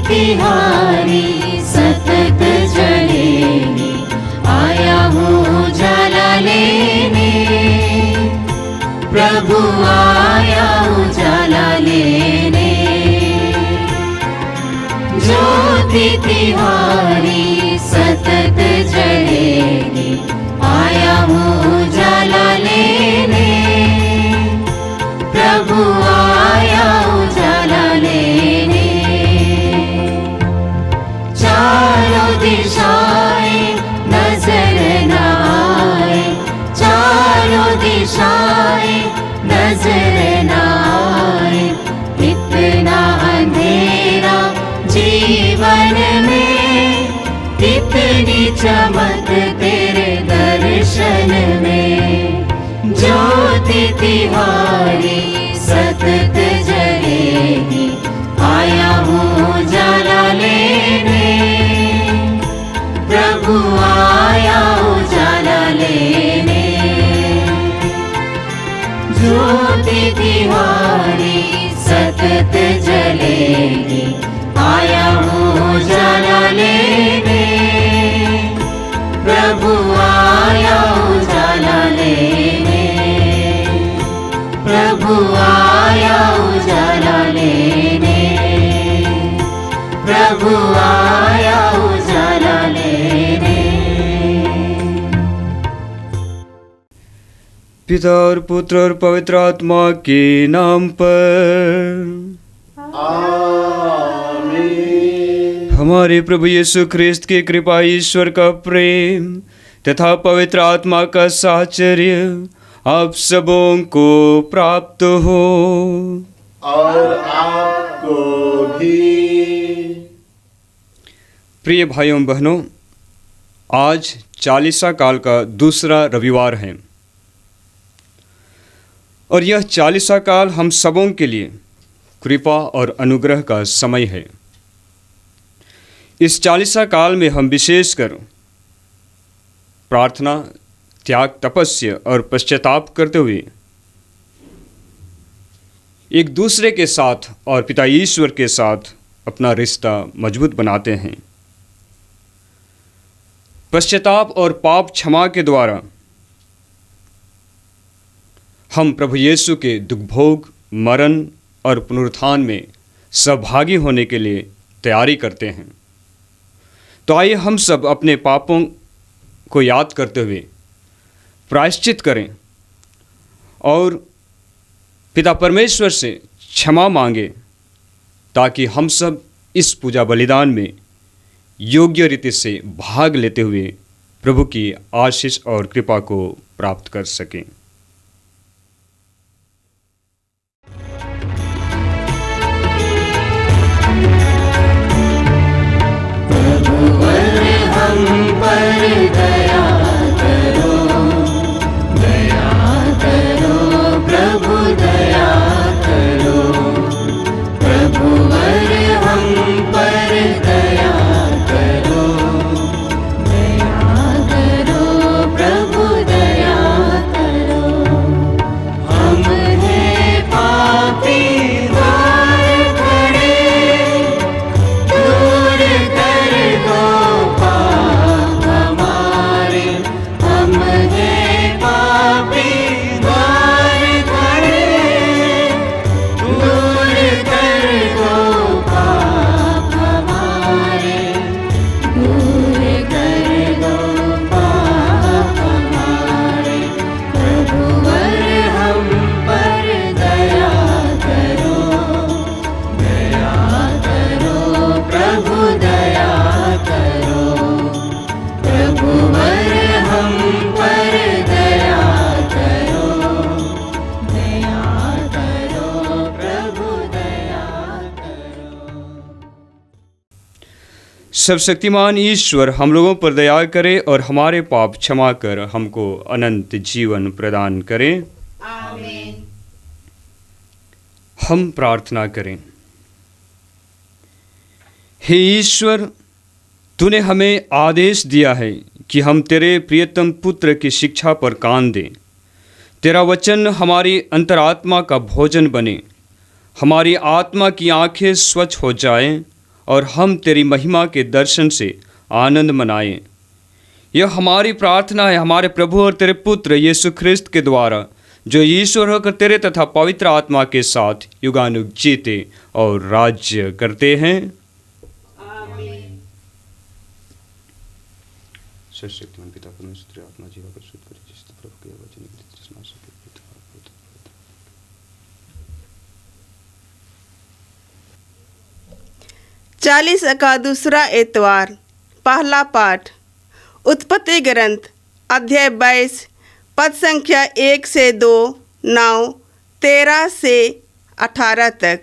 तिहारी सतत जलेगी, आया हूँ उजाला लेने, प्रभु आया उजाला लेने। ज्योति तिहारी सतत जलेगी, आया हूँ उजाला लेने, प्रभु आया उजाला लेने। चारों दिशाएं नजर न आए, चारों दिशाएं नजर न आए, इतना अंधेरा जीवन में, इतनी चमक तेरे दर्शन में। ज्योति तिहारी सतत जलेगी, आया हूँ उजाला लेने, प्रभु आया उजाला लेने। ज्योति तिहारी सतत जलेगी, आया हूँ उजाला लेने, प्रभु आया उजाला लेने, प्रभु आया उजाला लेने, प्रभु आया उजाला लेने। पिता और पुत्र और पवित्र आत्मा के नाम पर आमीन। हमारे प्रभु यीशु ख्रिस्त की कृपा, ईश्वर का प्रेम तथा पवित्र आत्मा का साहचर्य आप सबों को प्राप्त हो और आपको भी। प्रिय भाइयों बहनों, आज चालीसा काल का दूसरा रविवार है और यह चालीसा काल हम सबों के लिए कृपा और अनुग्रह का समय है। इस चालीसा काल में हम विशेषकर प्रार्थना, त्याग, तपस्या और पश्चाताप करते हुए एक दूसरे के साथ और पिता ईश्वर के साथ अपना रिश्ता मजबूत बनाते हैं। पश्चाताप और पाप क्षमा के द्वारा हम प्रभु यीशु के दुखभोग, मरण और पुनरुत्थान में सहभागी होने के लिए तैयारी करते हैं। तो आइए हम सब अपने पापों को याद करते हुए प्रायश्चित करें और पिता परमेश्वर से क्षमा मांगे, ताकि हम सब इस पूजा बलिदान में योग्य रीति से भाग लेते हुए प्रभु की आशीष और कृपा को प्राप्त कर सकें। हम पर दया करो, दया करो प्रभु, दया करो, प्रभुवर हम पर दया करो, दया करो प्रभु, दया करो। हम हैं पापी द्वार खड़े, दूर कर दो पाप हमारे। हम हैं पापी द्वार खड़े, दूर कर दो पाप हमारे, दूर कर दो पाप हमारे। प्रभुवर हम पर दया करो, दया करो प्रभु, दया करो, प्रभुवर हम पर दया करो, दया करो प्रभु, दया करो। सर्वशक्तिमान ईश्वर हम लोगों पर दया करे और हमारे पाप क्षमा कर हमको अनंत जीवन प्रदान करे। आमीन। हम प्रार्थना करें। हे ईश्वर, तूने हमें आदेश दिया है कि हम तेरे प्रियतम पुत्र की शिक्षा पर कान दें। तेरा वचन हमारी अंतरात्मा का भोजन बने, हमारी आत्मा की आंखें स्वच्छ हो जाएं और हम तेरी महिमा के दर्शन से आनंद मनाएं। यह हमारी प्रार्थना है हमारे प्रभु और तेरे पुत्र यीशु ख्रिस्त के द्वारा, जो ईश्वर होकर तेरे तथा पवित्र आत्मा के साथ युगानुग जीते और राज्य करते हैं। सर्वशक्तिमान पिता परमेश्वर आत्मा जीवा को शुद्ध करे, जिससे प्रभु के वचन की तृष्णा से चालीस का दूसरा एतवार। पहला पाठ उत्पत्ति ग्रंथ अध्याय 22 पद संख्या 1 से 2, 9, 13 से 18 तक।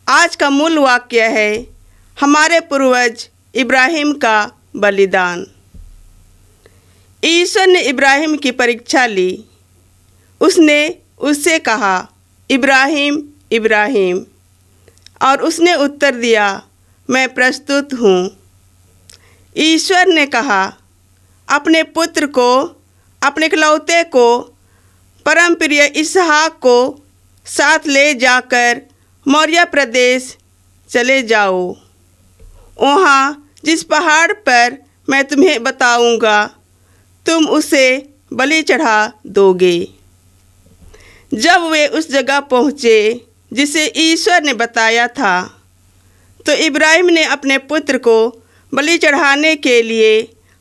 आज का मूल वाक्य है हमारे पूर्वज इब्राहिम का बलिदान। ईश्वर ने इब्राहिम की परीक्षा ली। उसने उससे कहा, इब्राहिम इब्राहिम, और उसने उत्तर दिया, मैं प्रस्तुत हूँ। ईश्वर ने कहा, अपने पुत्र को, अपने इकलौते को, परम प्रिय इसहाक को साथ ले जाकर मौर्य प्रदेश चले जाओ। वहाँ जिस पहाड़ पर मैं तुम्हें बताऊँगा, तुम उसे बलि चढ़ा दोगे। जब वे उस जगह पहुँचे जिसे ईश्वर ने बताया था, तो इब्राहिम ने अपने पुत्र को बलि चढ़ाने के लिए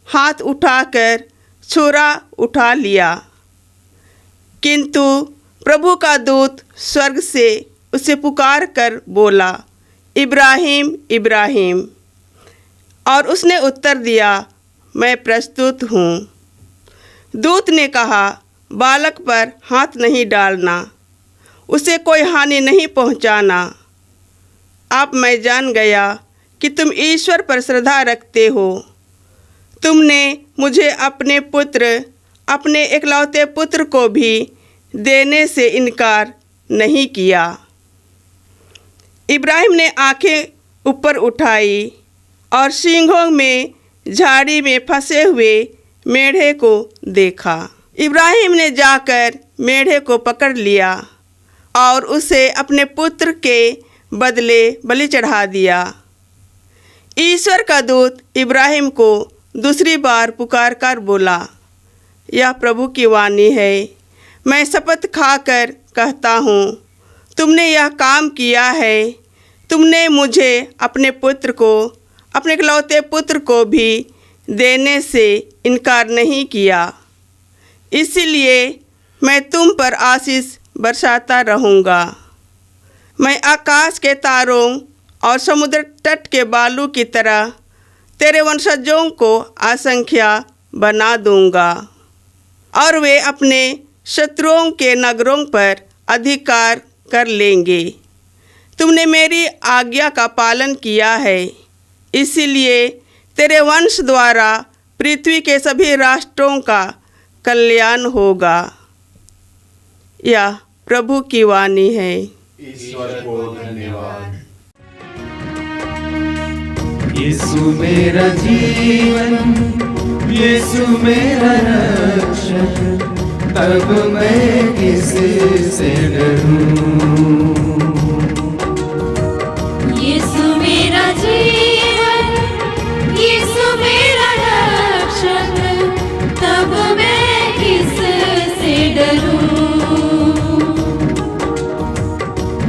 हाथ उठाकर छुरा उठा लिया। किंतु प्रभु का दूत स्वर्ग से उसे पुकार कर बोला, इब्राहिम इब्राहिम, और उसने उत्तर दिया, मैं प्रस्तुत हूँ। दूत ने कहा, बालक पर हाथ नहीं डालना, उसे कोई हानि नहीं पहुँचाना। अब मैं जान गया कि तुम ईश्वर पर श्रद्धा रखते हो। तुमने मुझे अपने पुत्र, अपने इकलौते पुत्र को भी देने से इनकार नहीं किया। इब्राहिम ने आंखें ऊपर उठाई और सींगों में झाड़ी में फंसे हुए मेढ़े को देखा। इब्राहिम ने जाकर मेढ़े को पकड़ लिया और उसे अपने पुत्र के बदले बलि चढ़ा दिया। ईश्वर का दूत इब्राहिम को दूसरी बार पुकार कर बोला, यह प्रभु की वाणी है, मैं शपथ खाकर कहता हूँ, तुमने यह काम किया है। तुमने मुझे अपने पुत्र को, अपने इकलौते पुत्र को भी देने से इनकार नहीं किया। इसीलिए मैं तुम पर आशीष बरसाता रहूँगा। मैं आकाश के तारों और समुद्र तट के बालू की तरह तेरे वंशजों को असंख्या बना दूँगा, और वे अपने शत्रुओं के नगरों पर अधिकार कर लेंगे। तुमने मेरी आज्ञा का पालन किया है, इसीलिए तेरे वंश द्वारा पृथ्वी के सभी राष्ट्रों का कल्याण होगा। यह प्रभु की वाणी है। ईश्वर को धन्यवाद। यीशु मेरा जीवन, यीशु मेरा रक्षक, तब मैं किससे डरूं। यीशु मेरा जीवन, यीशु मेरा रक्षक, तब मैं किससे डरूं।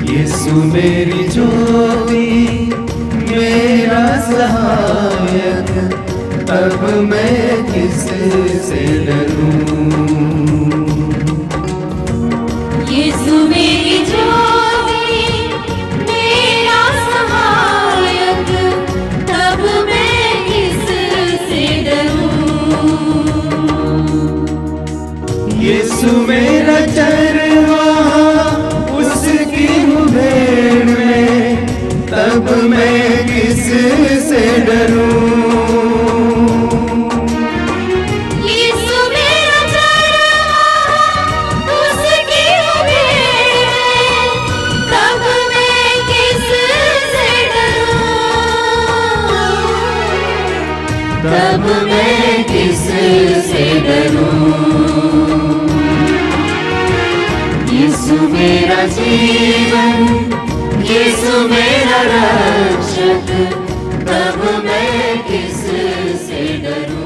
यीशु मेरी ज्योति, मेरा सहायक, तब मैं किससे डरूं। यीशु मेरी ज्योति, मेरा सहायक, तब मैं किससे डरूं। यीशु मेरा चरवाहा, उसकी भेड़ में, तब मैं किससे डरूं। यीशु मेरा चरवाहा, उसकी भेड़ में, तब मैं किससे डरूं। तब मैं किससे डरूं। यीशु मेरा जीवन, यीशु मेरा रक्षक, तब मैं किससे डरूं।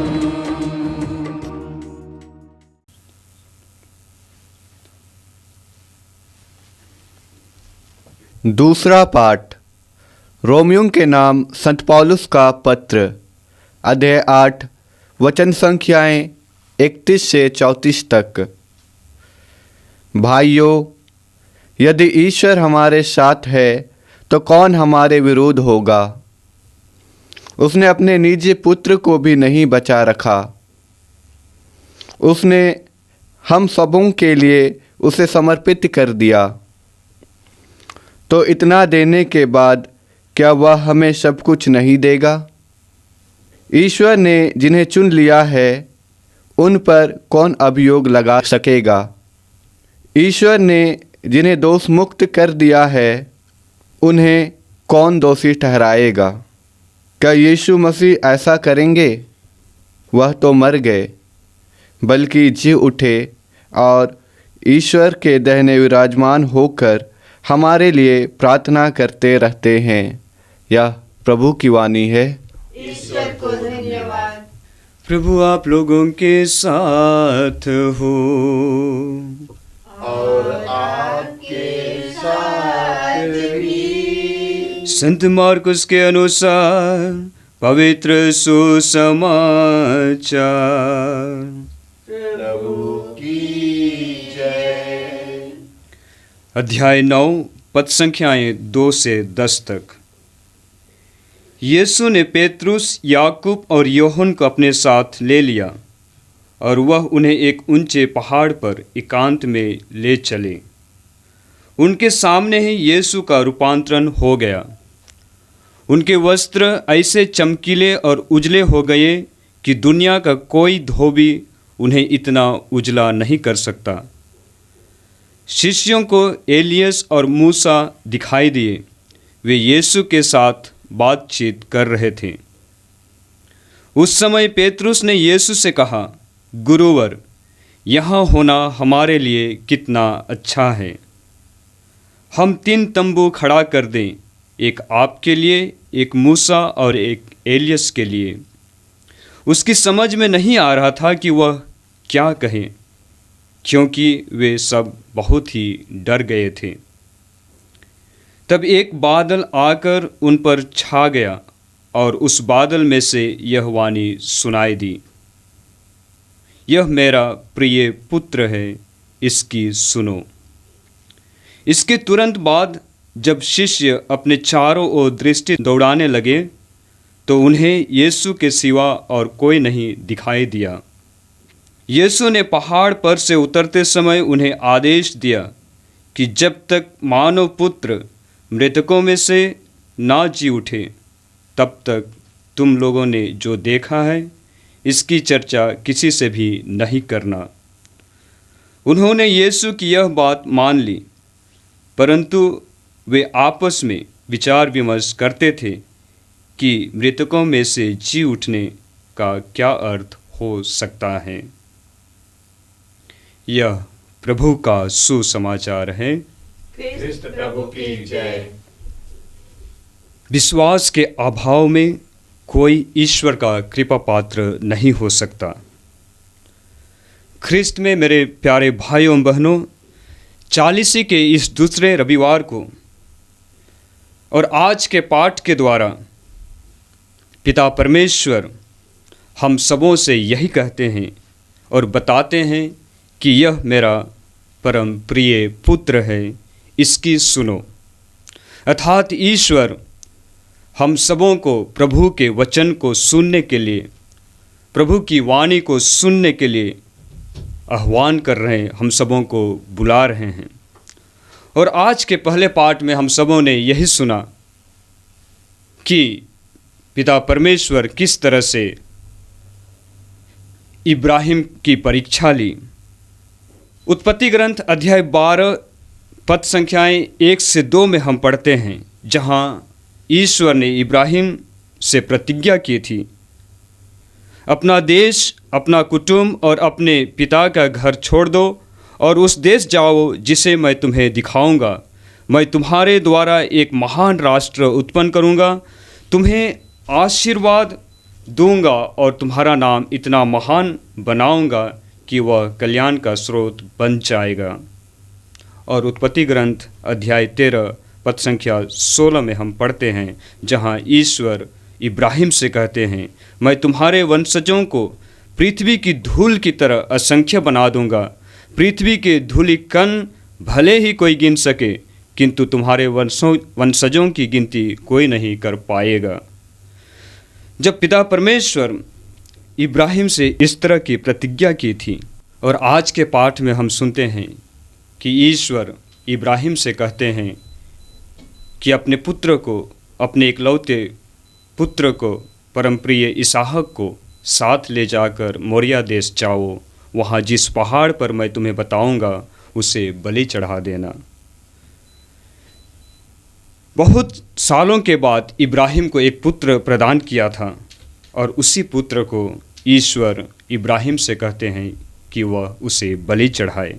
दूसरा पाठ रोमियों के नाम संत पौलुस का पत्र, अध्याय 8, वचन संख्याएं 31 से 34 तक। भाइयों, यदि ईश्वर हमारे साथ है तो कौन हमारे विरुद्ध होगा। उसने अपने निजी पुत्र को भी नहीं बचा रखा, उसने हम सबों के लिए उसे समर्पित कर दिया, तो इतना देने के बाद क्या वह हमें सब कुछ नहीं देगा। ईश्वर ने जिन्हें चुन लिया है उन पर कौन अभियोग लगा सकेगा। ईश्वर ने जिन्हें दोष मुक्त कर दिया है उन्हें कौन दोषी ठहराएगा। क्या यीशु मसीह ऐसा करेंगे? वह तो मर गए, बल्कि जी उठे और ईश्वर के दाहिने विराजमान होकर हमारे लिए प्रार्थना करते रहते हैं। यह प्रभु की वाणी है। ईश्वर को धन्यवाद। प्रभु आप लोगों के साथ हो और आपके साथ भी। संत मार्कुस के अनुसार पवित्र सुसमाचार। प्रभु की जय। अध्याय 9 पद संख्याएं 2 से 10 तक। यीशु ने पेतरुस, याकूब और योहन को अपने साथ ले लिया और वह उन्हें एक ऊंचे पहाड़ पर एकांत में ले चले। उनके सामने ही यीशु का रूपांतरण हो गया। उनके वस्त्र ऐसे चमकीले और उजले हो गए कि दुनिया का कोई धोबी उन्हें इतना उजला नहीं कर सकता। शिष्यों को एलियस और मूसा दिखाई दिए। वे यीशु के साथ बातचीत कर रहे थे। उस समय पेतरुस ने यीशु से कहा, गुरुवर, यहाँ होना हमारे लिए कितना अच्छा है। हम 3 तंबू खड़ा कर दें, एक आपके लिए, एक मूसा और एक एलियस के लिए। उसकी समझ में नहीं आ रहा था कि वह क्या कहे, क्योंकि वे सब बहुत ही डर गए थे। तब एक बादल आकर उन पर छा गया और उस बादल में से यह वाणी सुनाई दी, यह मेरा प्रिय पुत्र है, इसकी सुनो। इसके तुरंत बाद जब शिष्य अपने चारों ओर दृष्टि दौड़ाने लगे तो उन्हें यीशु के सिवा और कोई नहीं दिखाई दिया। यीशु ने पहाड़ पर से उतरते समय उन्हें आदेश दिया कि जब तक मानव पुत्र मृतकों में से ना जी उठे, तब तक तुम लोगों ने जो देखा है इसकी चर्चा किसी से भी नहीं करना। उन्होंने यीशु की यह बात मान ली, परंतु वे आपस में विचार विमर्श करते थे कि मृतकों में से जी उठने का क्या अर्थ हो सकता है। यह प्रभु का सुसमाचार है। क्रिस्त प्रभु की जय। विश्वास के अभाव में कोई ईश्वर का कृपा पात्र नहीं हो सकता। ख्रिस्त में मेरे प्यारे भाइयों बहनों, चालीसी के इस दूसरे रविवार को और आज के पाठ के द्वारा पिता परमेश्वर हम सबों से यही कहते हैं और बताते हैं कि यह मेरा परम प्रिय पुत्र है, इसकी सुनो। अर्थात ईश्वर हम सबों को प्रभु के वचन को सुनने के लिए, प्रभु की वाणी को सुनने के लिए आह्वान कर रहे हैं, हम सबों को बुला रहे हैं। और आज के पहले पाठ में हम सबों ने यही सुना कि पिता परमेश्वर किस तरह से इब्राहिम की परीक्षा ली। उत्पत्ति ग्रंथ अध्याय 12 पद संख्याएं 1 से 2 में हम पढ़ते हैं, जहां ईश्वर ने इब्राहिम से प्रतिज्ञा की थी, अपना देश, अपना कुटुंब और अपने पिता का घर छोड़ दो और उस देश जाओ जिसे मैं तुम्हें दिखाऊंगा। मैं तुम्हारे द्वारा एक महान राष्ट्र उत्पन्न करूँगा, तुम्हें आशीर्वाद दूंगा और तुम्हारा नाम इतना महान बनाऊंगा कि वह कल्याण का स्रोत बन जाएगा। और उत्पत्ति ग्रंथ अध्याय 13 पद संख्या 16 में हम पढ़ते हैं, जहाँ ईश्वर इब्राहिम से कहते हैं, मैं तुम्हारे वंशजों को पृथ्वी की धूल की तरह असंख्य बना दूंगा। पृथ्वी के धूलि कण भले ही कोई गिन सके, किंतु तुम्हारे वंशजों की गिनती कोई नहीं कर पाएगा। जब पिता परमेश्वर इब्राहिम से इस तरह की प्रतिज्ञा की थी, और आज के पाठ में हम सुनते हैं कि ईश्वर इब्राहिम से कहते हैं कि अपने पुत्र को, अपने इकलौते पुत्र को, परमप्रिय इसहाक को साथ ले जाकर मोरिया देश जाओ, वहाँ जिस पहाड़ पर मैं तुम्हें बताऊंगा उसे बलि चढ़ा देना। बहुत सालों के बाद इब्राहिम को एक पुत्र प्रदान किया था, और उसी पुत्र को ईश्वर इब्राहिम से कहते हैं कि वह उसे बलि चढ़ाए।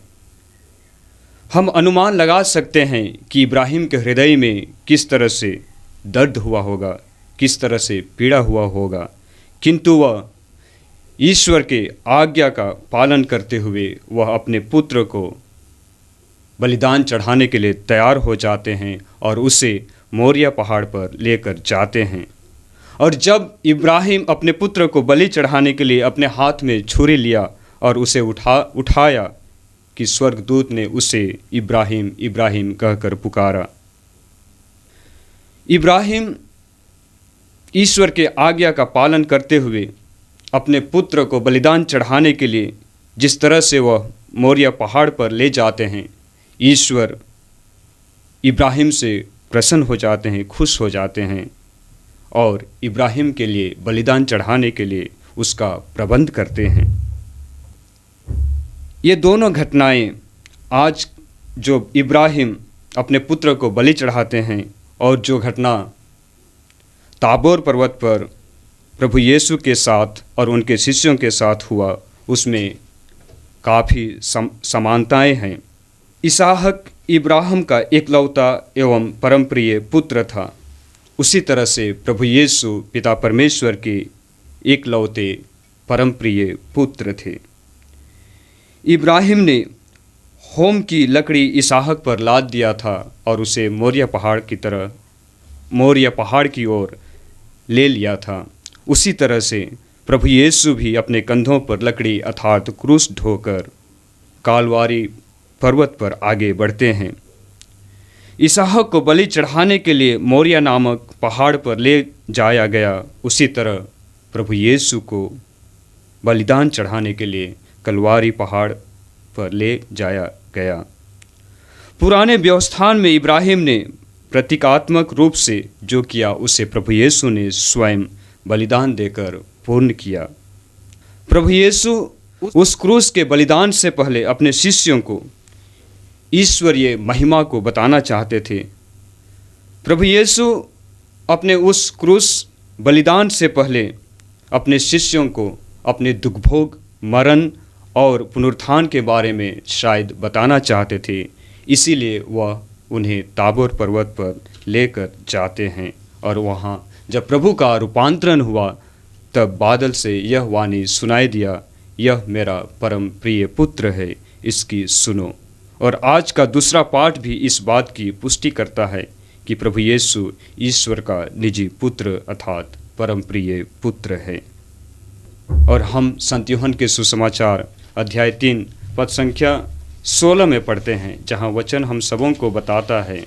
हम अनुमान लगा सकते हैं कि इब्राहिम के हृदय में किस तरह से दर्द हुआ होगा, किस तरह से पीड़ा हुआ होगा, किंतु वह ईश्वर के आज्ञा का पालन करते हुए वह अपने पुत्र को बलिदान चढ़ाने के लिए तैयार हो जाते हैं और उसे मोरिया पहाड़ पर लेकर जाते हैं। और जब इब्राहिम अपने पुत्र को बलि चढ़ाने के लिए अपने हाथ में छुरी लिया और उसे उठाया कि स्वर्गदूत ने उसे इब्राहिम इब्राहिम कहकर पुकारा। इब्राहिम ईश्वर के आज्ञा का पालन करते हुए अपने पुत्र को बलिदान चढ़ाने के लिए जिस तरह से वह मोरिया पहाड़ पर ले जाते हैं, ईश्वर इब्राहिम से प्रसन्न हो जाते हैं, खुश हो जाते हैं और इब्राहिम के लिए बलिदान चढ़ाने के लिए उसका प्रबंध करते हैं। ये दोनों घटनाएं आज जो इब्राहिम अपने पुत्र को बलि चढ़ाते हैं और जो घटना ताबोर पर्वत पर प्रभु यीशु के साथ और उनके शिष्यों के साथ हुआ, उसमें काफ़ी समानताएं हैं। इसहाक इब्राहिम का एकलौता एवं परमप्रिय पुत्र था, उसी तरह से प्रभु यीशु पिता परमेश्वर के एकलौते परमप्रिय पुत्र थे। इब्राहिम ने होम की लकड़ी इसहाक पर लाद दिया था और उसे मोरिया पहाड़ की ओर ले लिया था। उसी तरह से प्रभु यीशु भी अपने कंधों पर लकड़ी अर्थात क्रूस ढोकर कालवारी पर्वत पर आगे बढ़ते हैं। इसहाक को बलि चढ़ाने के लिए मोरिया नामक पहाड़ पर ले जाया गया, उसी तरह प्रभु यीशु को बलिदान चढ़ाने के लिए कलवारी पहाड़ पर ले जाया गया। पुराने व्यवस्थान में इब्राहिम ने प्रतीकात्मक रूप से जो किया उसे प्रभु यीशु ने स्वयं बलिदान देकर पूर्ण किया। प्रभु यीशु उस क्रूस के बलिदान से पहले अपने शिष्यों को ईश्वरीय महिमा को बताना चाहते थे। प्रभु यीशु अपने उस क्रूस बलिदान से पहले अपने शिष्यों को अपने दुखभोग, मरण और पुनरुत्थान के बारे में शायद बताना चाहते थे, इसीलिए वह उन्हें ताबोर पर्वत पर लेकर जाते हैं। और वहाँ जब प्रभु का रूपांतरण हुआ तब बादल से यह वाणी सुनाई दिया, यह मेरा परम प्रिय पुत्र है, इसकी सुनो। और आज का दूसरा पाठ भी इस बात की पुष्टि करता है कि प्रभु यीशु ईश्वर का निजी पुत्र अर्थात परम प्रिय पुत्र है। और हम संत यूहन्ना के सुसमाचार अध्याय 3 पद संख्या 16 में पढ़ते हैं, जहाँ वचन हम सबों को बताता है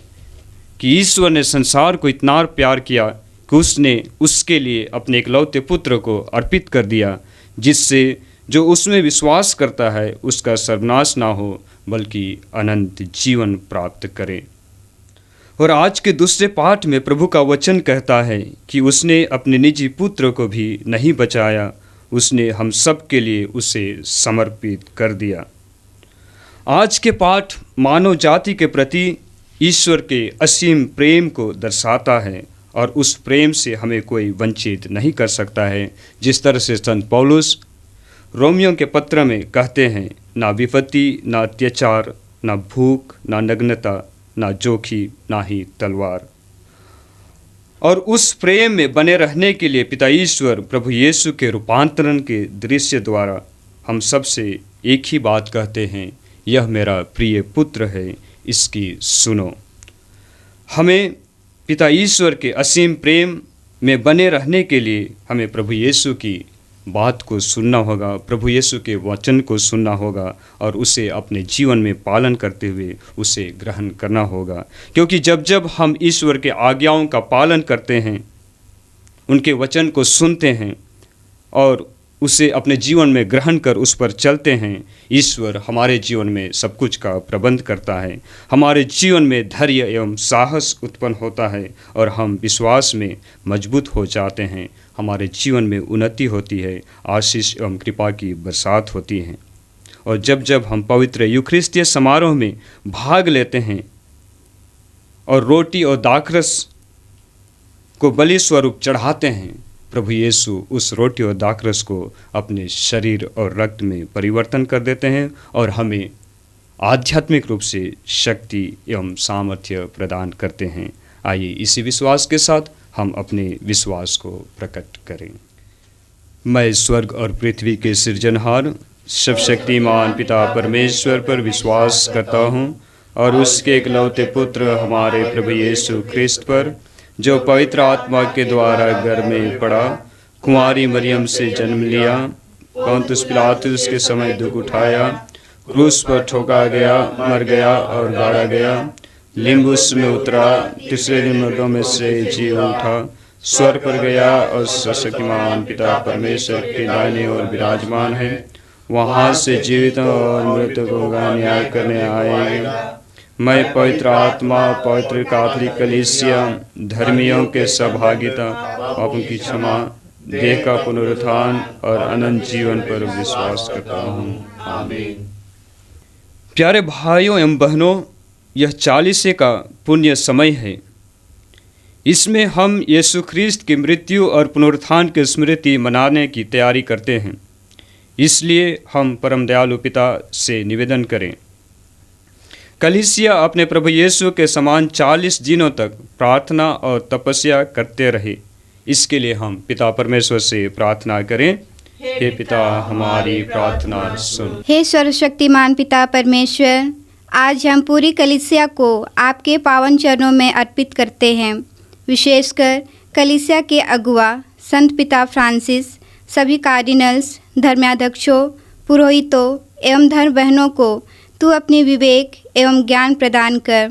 कि ईश्वर ने संसार को इतना प्यार किया कि उसने उसके लिए अपने इकलौते पुत्र को अर्पित कर दिया, जिससे जो उसमें विश्वास करता है उसका सर्वनाश ना हो बल्कि अनंत जीवन प्राप्त करे। और आज के दूसरे पाठ में प्रभु का वचन कहता है कि उसने अपने निजी पुत्र को भी नहीं बचाया, उसने हम सब के लिए उसे समर्पित कर दिया। आज के पाठ मानव जाति के प्रति ईश्वर के असीम प्रेम को दर्शाता है और उस प्रेम से हमें कोई वंचित नहीं कर सकता है। जिस तरह से संत पौलुस रोमियों के पत्र में कहते हैं, ना विपत्ति, ना अत्याचार, ना भूख, ना नग्नता, ना जोखी, ना ही तलवार। और उस प्रेम में बने रहने के लिए पिता ईश्वर प्रभु यीशु के रूपांतरण के दृश्य द्वारा हम सबसे एक ही बात कहते हैं, यह मेरा प्रिय पुत्र है, इसकी सुनो। हमें पिता ईश्वर के असीम प्रेम में बने रहने के लिए हमें प्रभु यीशु की बात को सुनना होगा, प्रभु यीशु के वचन को सुनना होगा और उसे अपने जीवन में पालन करते हुए उसे ग्रहण करना होगा। क्योंकि जब जब हम ईश्वर के आज्ञाओं का पालन करते हैं, उनके वचन को सुनते हैं और उसे अपने जीवन में ग्रहण कर उस पर चलते हैं, ईश्वर हमारे जीवन में सब कुछ का प्रबंध करता है। हमारे जीवन में धैर्य एवं साहस उत्पन्न होता है और हम विश्वास में मजबूत हो जाते हैं। हमारे जीवन में उन्नति होती है, आशीष एवं कृपा की बरसात होती है। और जब जब हम पवित्र यूखरिस्तीय समारोह में भाग लेते हैं और रोटी और दाखरस को बलि स्वरूप चढ़ाते हैं, प्रभु यीशु उस रोटी और दाखरस को अपने शरीर और रक्त में परिवर्तन कर देते हैं और हमें आध्यात्मिक रूप से शक्ति एवं सामर्थ्य प्रदान करते हैं। आइए इसी विश्वास के साथ हम अपने विश्वास को प्रकट करें। मैं स्वर्ग और पृथ्वी के सृजनहार सर्वशक्तिमान पिता परमेश्वर पर विश्वास करता हूँ और उसके इकलौते पुत्र हमारे प्रभु यीशु ख्रिस्त पर, जो पवित्र आत्मा के द्वारा गर्भ में पड़ा, कुंवारी मरियम से जन्म लिया, पोंतुस पिलातुस के समय दुख उठाया, क्रूस पर ठोका गया, मर गया और गाड़ा गया, लिम्बुस में उतरा, तीसरे दिन मर्दों में से जी उठा, स्वर्ग पर गया और सर्वशक्तिमान पिता परमेश्वर के दाहिने ओर विराजमान है। वहाँ से जीवितों और मृतकों का न्याय करने आएगा। मैं पवित्र आत्मा, पवित्र कैथोलिक कलीसिया, धर्मियों के सहभागिता, पापों की क्षमा, देह का पुनरुत्थान और अनंत जीवन पर विश्वास करता हूँ। आमीन। प्यारे भाइयों एवं बहनों, यह 40 का पुण्य समय है। इसमें हम यीशु ख्रिस्त की मृत्यु और पुनरुत्थान की स्मृति मनाने की तैयारी करते हैं। इसलिए हम परम दयालु पिता से निवेदन करें, कलीसिया अपने प्रभु यीशु के समान 40 दिनों तक प्रार्थना और तपस्या करते रहे। इसके लिए हम पिता परमेश्वर से प्रार्थना करें। हे पिता, हमारी प्रार्थना सुन। हे सर्वशक्तिमान पिता परमेश्वर, आज हम पूरी कलीसिया को आपके पावन चरणों में अर्पित करते हैं। विशेषकर कलीसिया के अगुआ संत पिता फ्रांसिस, सभी कार्डिनल्स, धर्माध्यक्षों, पुरोहितों एवं धर्म बहनों को तू अपनी विवेक एवं ज्ञान प्रदान कर,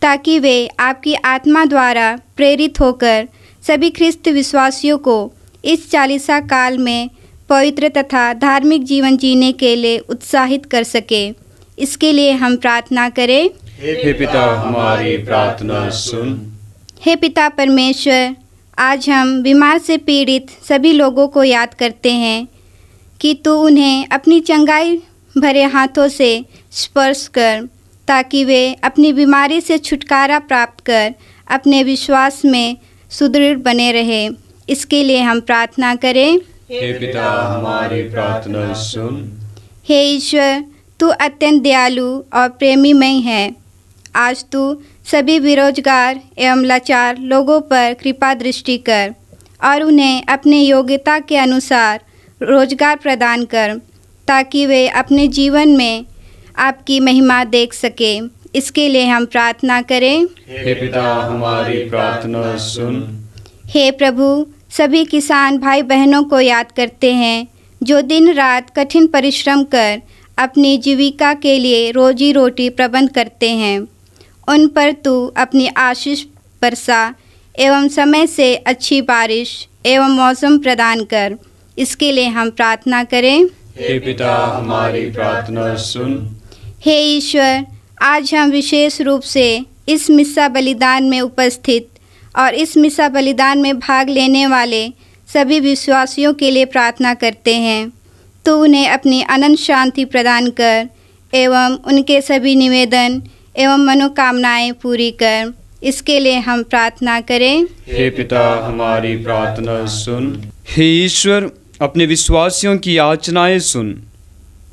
ताकि वे आपकी आत्मा द्वारा प्रेरित होकर सभी ख्रिस्त विश्वासियों को इस 40 काल में पवित्र तथा धार्मिक जीवन जीने के लिए उत्साहित कर सके। इसके लिए हम प्रार्थना करें। हे पिता, हमारी प्रार्थना सुन। हे पिता परमेश्वर, आज हम बीमार से पीड़ित सभी लोगों को याद करते हैं कि तू उन्हें अपनी चंगाई भरे हाथों से स्पर्श कर, ताकि वे अपनी बीमारी से छुटकारा प्राप्त कर अपने विश्वास में सुदृढ़ बने रहे। इसके लिए हम प्रार्थना करें। हे पिता, हमारी प्रार्थना सुन। हे ईश्वर, तू अत्यंत दयालु और प्रेमीमय है। आज तू सभी बेरोजगार एवं लाचार लोगों पर कृपा दृष्टि कर और उन्हें अपने योग्यता के अनुसार रोजगार प्रदान कर, ताकि वे अपने जीवन में आपकी महिमा देख सके। इसके लिए हम प्रार्थना करें। हे पिता, हमारी प्रार्थना सुन। हे प्रभु, सभी किसान भाई बहनों को याद करते हैं जो दिन रात कठिन परिश्रम कर अपनी जीविका के लिए रोजी रोटी प्रबंध करते हैं। उन पर तू अपनी आशीष वर्षा एवं समय से अच्छी बारिश एवं मौसम प्रदान कर। इसके लिए हम प्रार्थना करें। हे पिता, हमारी प्रार्थना सुन। हे ईश्वर, आज हम विशेष रूप से इस मिस्सा बलिदान में उपस्थित और इस मिस्सा बलिदान में भाग लेने वाले सभी विश्वासियों के लिए प्रार्थना करते हैं। तो उन्हें अपनी अनंत शांति प्रदान कर एवं उनके सभी निवेदन एवं मनोकामनाएं पूरी कर। इसके लिए हम प्रार्थना करें। हे पिता, हमारी प्रार्थना सुन। हे ईश्वर, अपने विश्वासियों की याचनाएं सुन।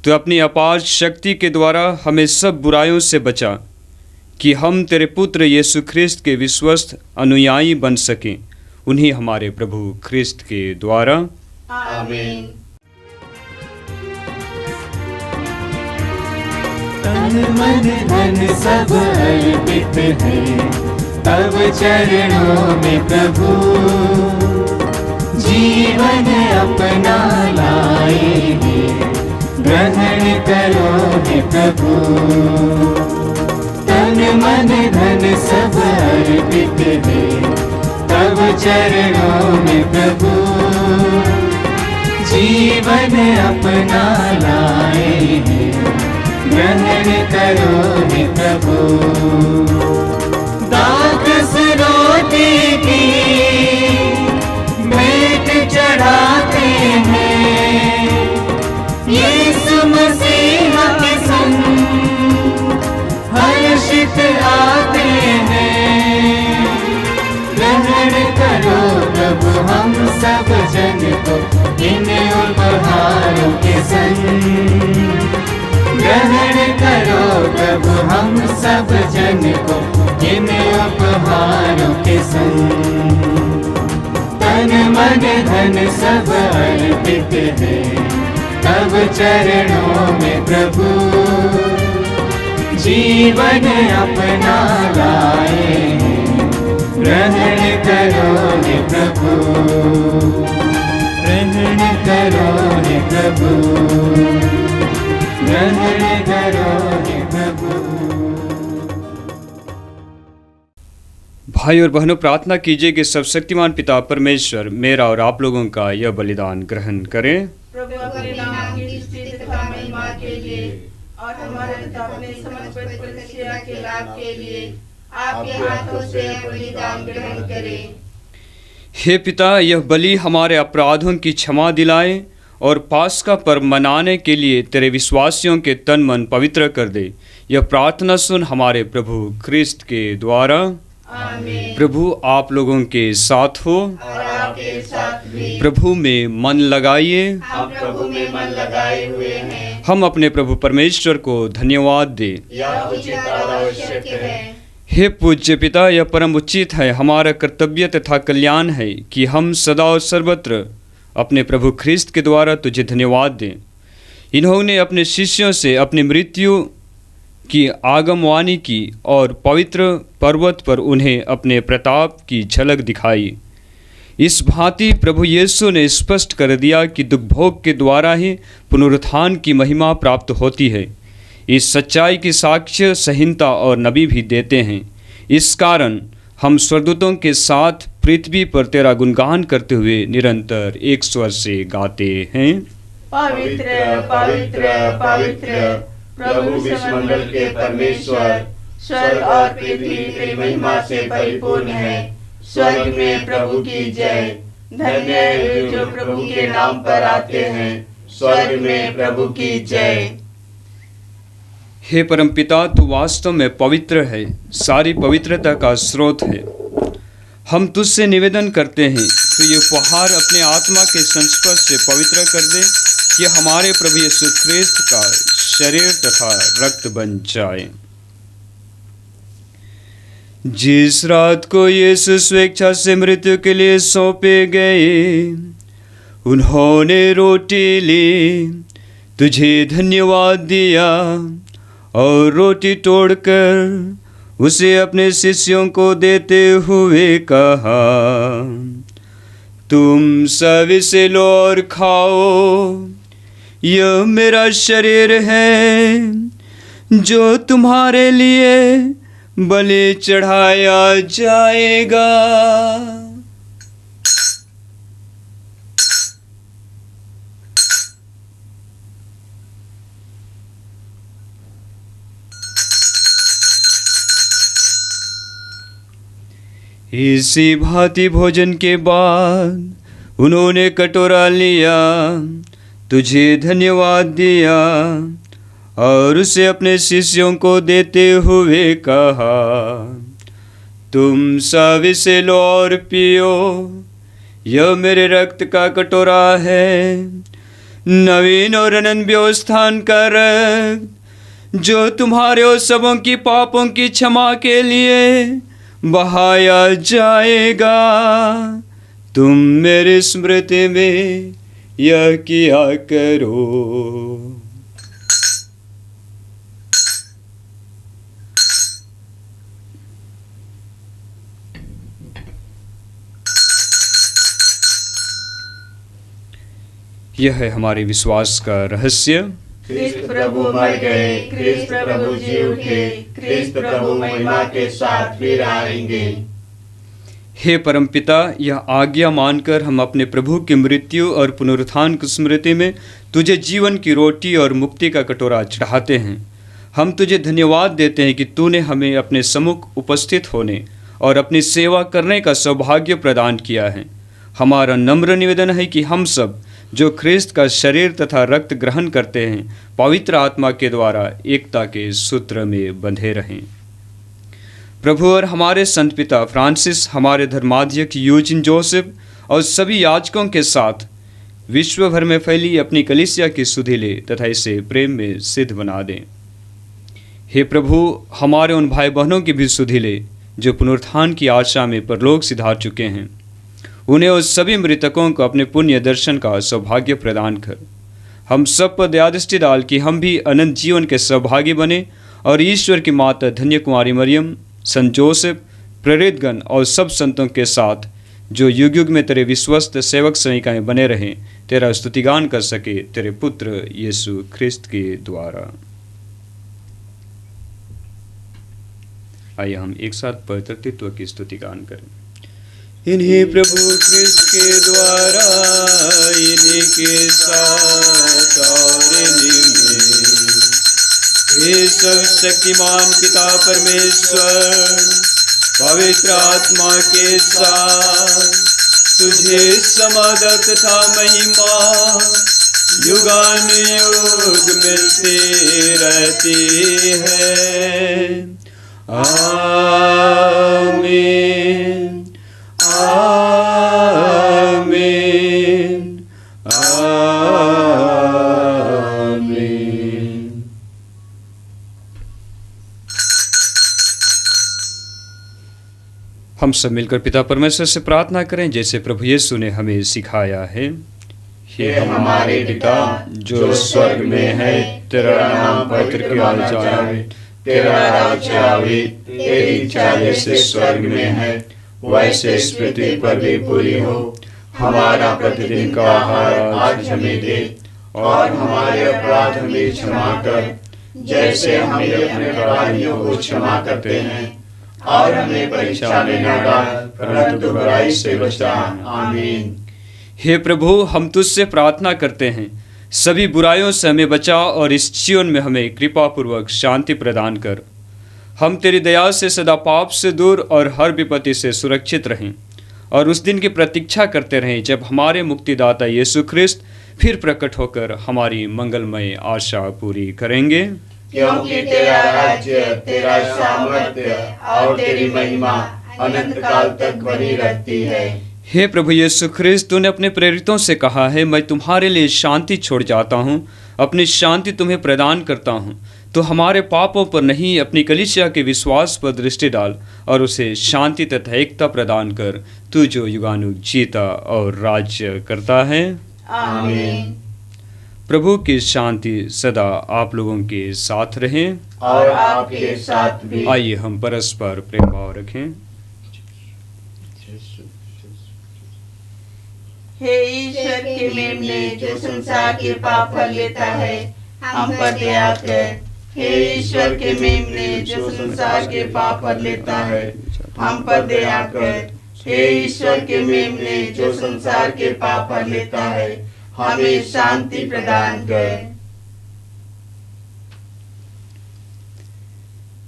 तो अपनी अपार शक्ति के द्वारा हमें सब बुराइयों से बचा, कि हम तेरे पुत्र यीशु ख्रिस्त के विश्वस्त अनुयायी बन सकें, उन्हीं हमारे प्रभु ख्रिस्त के द्वारा। आमीन। तन मन धन सब अर्पित है तब चरणों में प्रभु, जीवन अपना लाए हैं ग्रहण करो हे प्रभु। तन मन धन सब अर्पित है तब चरणों में प्रभु, जीवन अपना लाए हैं ग्रहण करो हे प्रभु। दास रोटी की भेंट चढ़ाते हैं, यीशु मसीह के संग हर्षित आते हैं। ग्रहण करो प्रभु हम सब जन को इन उपहारों के संग, ग्रहण करो प्रभु हम सब जन को इन उपहारों के संग। तन मन धन सब अर्पित है तब चरणों में प्रभु, जीवन अपना लाए हैं ग्रहण करो हे प्रभु। ग्रहण करो हे प्रभु, ग्रहण करो हे प्रभु। भाई और बहनों, प्रार्थना कीजिए कि सर्वशक्तिमान पिता परमेश्वर मेरा और आप लोगों का यह बलिदान ग्रहण करें। प्रभु अपने नाम की स्तुति तथा महिमा के लिए और हमारे पिता अपने समर्पित कलीसिया के लाभ के लिए आपके हाथों से यह बलिदान ग्रहण करें। हे पिता, यह बलि हमारे अपराधों की क्षमा दिलाए और पास्का पर्व मनाने के लिए तेरे विश्वासियों के तन मन पवित्र कर दे। यह प्रार्थना सुन हमारे प्रभु ख्रिस्त के द्वारा। आमीन। प्रभु आप लोगों के साथ हो। और आपके साथ भी। प्रभु में मन लगाइए। हम प्रभु में मन लगाए हुए हैं। हम अपने प्रभु परमेश्वर को धन्यवाद दे। यह उचित और आवश्यक है। हे पूज्य पिता, यह परम उचित है, हमारा कर्तव्य तथा कल्याण है कि हम सदा और सर्वत्र अपने प्रभु ख्रिस्त के द्वारा तुझे धन्यवाद दें। इन्होंने अपने शिष्यों से अपनी मृत्यु की आगमवाणी की और पवित्र पर्वत पर उन्हें अपने प्रताप की झलक दिखाई। इस भांति प्रभु यीशु ने स्पष्ट कर दिया कि दुखभोग के द्वारा ही पुनरुत्थान की महिमा प्राप्त होती है। इस सच्चाई की साक्ष्य संहिता और नबी भी देते हैं। इस कारण हम स्वर्गदूतों के साथ पृथ्वी पर तेरा गुणगान करते हुए निरंतर एक स्वर से गाते हैं। पवित्र पवित्र पवित्र प्रभु विश्वमंडल के परमेश्वर, स्वर्ग और पृथ्वी तेरी महिमा से परिपूर्ण है। स्वर्ग में प्रभु की जय। धन्य है वे जो प्रभु के नाम पर आते हैं। स्वर्ग में प्रभु की जय। हे परमपिता, तू वास्तव में पवित्र है, सारी पवित्रता का स्रोत है। हम तुझसे निवेदन करते हैं तो ये उपहार अपने आत्मा के संस्पर्श से पवित्र कर दे कि हमारे प्रभु यीशु ख्रिस्त का शरीर तथा रक्त बन जाए। जिस रात को यीशु स्वेच्छा से मृत्यु के लिए सौंपे गए, उन्होंने रोटी ली, तुझे धन्यवाद दिया और रोटी तोड़कर उसे अपने शिष्यों को देते हुए कहा, तुम सब इसे लो और खाओ, यह मेरा शरीर है जो तुम्हारे लिए बलि चढ़ाया जाएगा। इसी भांति भोजन के बाद उन्होंने कटोरा लिया, तुझे धन्यवाद दिया और उसे अपने शिष्यों को देते हुए कहा, तुम सब इसे लो और पियो, यह मेरे रक्त का कटोरा है, नवीन और अनंत व्यवस्थान का रक्त जो तुम्हारे और सबों की पापों की क्षमा के लिए बहाया जाएगा। तुम मेरी स्मृति में यह किया करो। यह है हमारे विश्वास का रहस्य। ख्रिस्त प्रभु मर गए, ख्रिस्त प्रभु जी उठे, ख्रिस्त प्रभु महिमा के साथ फिर आएंगे। हे परमपिता, यह आज्ञा मानकर हम अपने प्रभु की मृत्यु और पुनरुत्थान की स्मृति में तुझे जीवन की रोटी और मुक्ति का कटोरा चढ़ाते हैं। हम तुझे धन्यवाद देते हैं कि तूने हमें अपने सम्मुख उपस्थित होने और अपनी सेवा करने का सौभाग्य प्रदान किया है। हमारा नम्र निवेदन है कि हम सब जो ख्रिस्त का शरीर तथा रक्त ग्रहण करते हैं, पवित्र आत्मा के द्वारा एकता के सूत्र में बंधे रहें। प्रभु और हमारे संत पिता फ्रांसिस, हमारे धर्माध्यक्ष यूजिन जोसेफ और सभी याजकों के साथ विश्व भर में फैली अपनी कलीसिया की सुधि ले तथा इसे प्रेम में सिद्ध बना दें। हे प्रभु, हमारे उन भाई बहनों की भी सुधि ले जो पुनरुत्थान की आशा में परलोक सिधार चुके हैं। उन्हें और सभी मृतकों को अपने पुण्य दर्शन का सौभाग्य प्रदान कर हम सब पर दया दृष्टि डाल कि हम भी अनंत जीवन के सौभागी बने और ईश्वर की माता धन्य कुमारी मरियम, संत जोसेफ, प्रेरितगण और सब संतों के साथ जो युग युग में तेरे विश्वस्त सेवक सेविकाएं बने रहें, तेरा स्तुतिगान कर सके तेरे पुत्र यीशु ख्रिस्त के द्वारा। आइए हम एक साथ पवित्र तत्व की स्तुतिगान करें। इन्हीं प्रभु ख्रिस्त के द्वारा, इन्हीं के साथ और इन्हीं में, हे सर्वशक्तिमान पिता परमेश्वर, पवित्र आत्मा के साथ तुझे समादर तथा महिमा युगानुयुग मिलती रहती है। आमीन, आमीन, आमीन। हम सब मिलकर पिता परमेश्वर से प्रार्थना करें जैसे प्रभु यीशु ने हमें सिखाया है। हे हमारे पिता जो स्वर्ग में है, तेरा नाम पवित्र किया जाए, तेरा राज्य आवे, तेरी इच्छा जैसे स्वर्ग में है वैसे इस पृथ्वी पर भी पूरी हो। हमारा प्रतिदिन का आहार आज हमें दे और हमारे अपराध हमें क्षमा कर, जैसे हम भी अपने अपराधियों को क्षमा करते हैं, और हमें परीक्षा में न डाल परंतु बुराई से बचा। आमीन। हे प्रभु, हम तुझसे प्रार्थना करते हैं, सभी बुराइयों से हमें बचा और इस जीवन में हमें कृपा पूर्वक शांति प्रदान कर। हम तेरी दया से सदा पाप से दूर और हर विपत्ति से सुरक्षित रहें और उस दिन की प्रतीक्षा करते रहें जब हमारे मुक्तिदाता यीशु ख्रिस्त फिर प्रकट होकर हमारी मंगलमय आशा पूरी करेंगे। क्योंकि तेरा राज्य, तेरा सामर्थ्य और तेरी महिमा अनंत काल तक बनी रहती है। हे प्रभु यीशु ख्रिस्त, तूने अपने प्रेरितों से कहा है, मैं तुम्हारे लिए शांति छोड़ जाता हूँ, अपनी शांति तुम्हें प्रदान करता हूँ। तो हमारे पापों पर नहीं, अपनी कलीसिया के विश्वास पर दृष्टि डाल और उसे शांति तथा एकता प्रदान कर, तू जो युगानुयुग जीता और राज्य करता है। आमीन। प्रभु की शांति सदा आप लोगों के साथ रहे और आपके साथ भी। आइए हम परस्पर प्रेम भाव रखें। हे ईश्वर के मेमने जो संसार के पाप हर लेता है, हम पर दया कर। हे ईश्वर के मेमने जो संसार के पाप हर लेता है, हम पर दया कर। हे ईश्वर के मेमने जो संसार के पाप हर लेता है, हमें शांति प्रदान कर।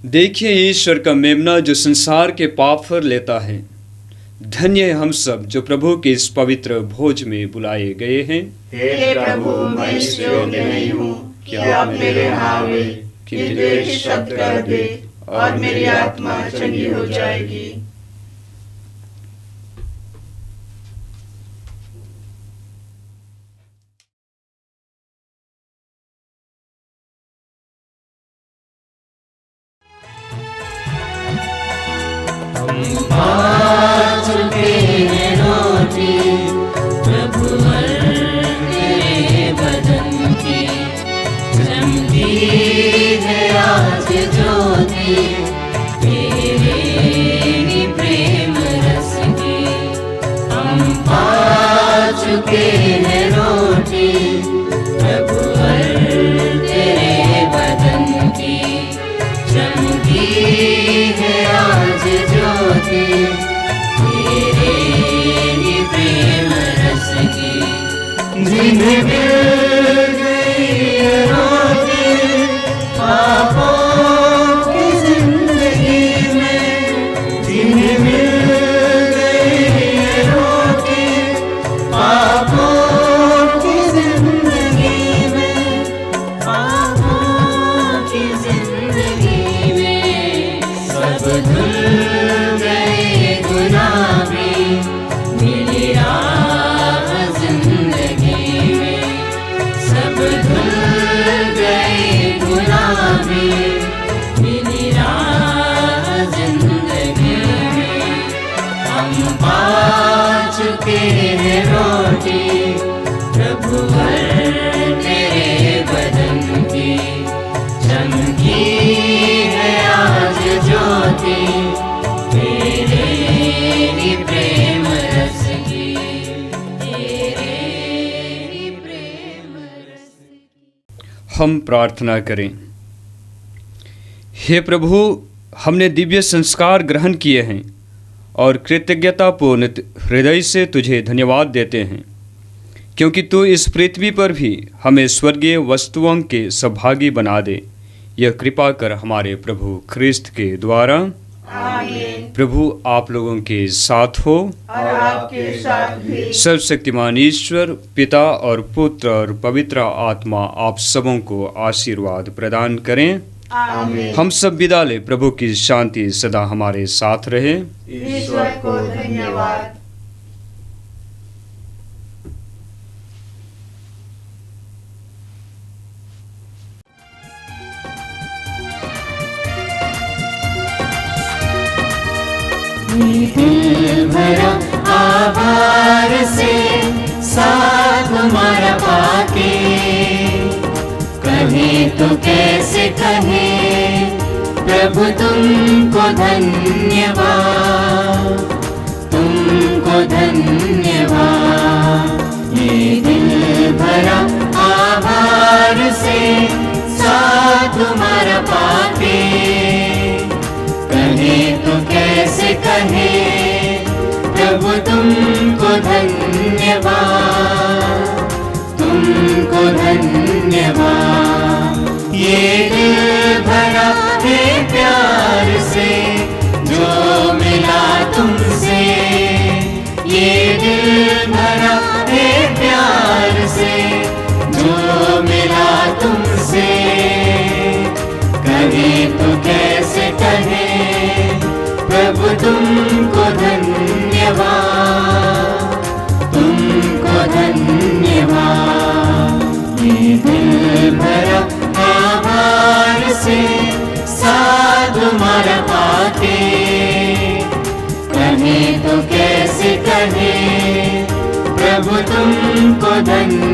देखिए ईश्वर का मेमना जो संसार के पाप हर लेता है। धन्य है हम सब जो प्रभु के इस पवित्र भोज में बुलाए गए हैं। हे प्रभु, मैं इस योग्य नहीं हूँ कि आप मेरे यहाँ आवे, किंतु एक शब्द कर दे और मेरी आत्मा चंगी हो जाएगी। हम प्रार्थना करें। हे प्रभु, हमने दिव्य संस्कार ग्रहण किए हैं और कृतज्ञतापूर्ण हृदय से तुझे धन्यवाद देते हैं, क्योंकि तू इस पृथ्वी पर भी हमें स्वर्गीय वस्तुओं के सौभागी बना दे। यह कृपा कर हमारे प्रभु ख्रिस्त के द्वारा। आमीन। प्रभु आप लोगों के साथ हो। और आपके साथ भी। सर्वशक्तिमान ईश्वर पिता और पुत्र और पवित्र आत्मा आप सबों को आशीर्वाद प्रदान करें। आमीन। हम सब विदा ले। प्रभु की शांति सदा हमारे साथ रहे। ईश्वर को धन्यवाद। दिल भरा आभार से साथ तुम्हारा पाके, कहे तो कैसे कहे प्रभु तुमको धन्यवाद, तुमको धन्यवाद। ये दिल भरा आभार से साथ तुम्हारा पाके, कहे तो कैसे कहे प्रभु तुमको धन्यवाद, तुमको धन्यवाद। ये दिल भरा है प्यार से जो मिला तुमसे, ये दिल भरा है प्यार से जो मिला तुमसे, कहे तो कैसे कहे प्रभु तुमको धन्यवाद, तुमको धन्यवाद। ये दिल भरा आभार से साथ तुम्हारा पाके, कहे तो कैसे कहे प्रभु तुमको धन्यवाद,